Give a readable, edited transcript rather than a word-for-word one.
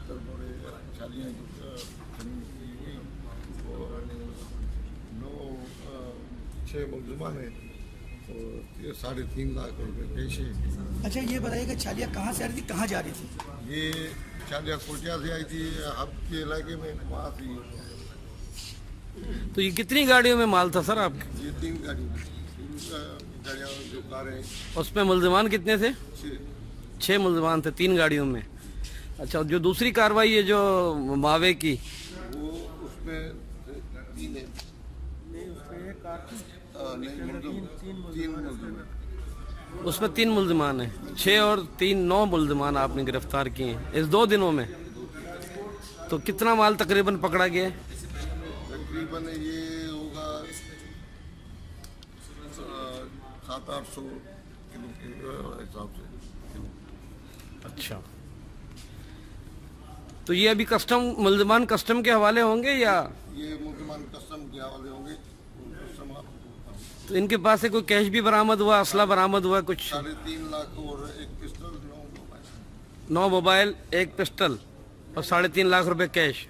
बोरे छालियाँ और 6 मुलजमान हैं और 3.5 लाख रुपए पेश है। अच्छा ये बताइए कि छालियाँ कहाँ से आ रही थी, कहाँ जा रही थी? ये छालियाँ कोटिया से आई थी, हब के इलाके में वहाँ थी। तो ये कितनी गाड़ियों में माल था सर आपके? ये 3 गाड़ियाँ जो कारें, उसमें मुल्जिमान कितने थे? 6 मुल्जिमान थे 3 गाड़ियों में। अच्छा, जो दूसरी कार्रवाई है जो मावे की, वो उसमें 3 है। नहीं, उसमें 3 मुल्जिमान हैं। 6 और 3 9 मुल्जिमान आपने गिरफ्तार किए हैं इस 2 दिनों में। तो कितना माल तकरीबन पकड़ा गया है? तकरीबन ये होगा 700-800 किलो के हिसाब से। अच्छा, तो ये अभी मुल्जिमान कस्टम के हवाले होंगे या? ये मुल्जिमान कस्टम के हवाले होंगे। तो इनके पास से कोई कैश भी बरामद हुआ, असला बरामद हुआ कुछ? 3.5 लाख और 1 पिस्टल, 9 मोबाइल 1 पिस्टल और 3.5 लाख रुपए कैश।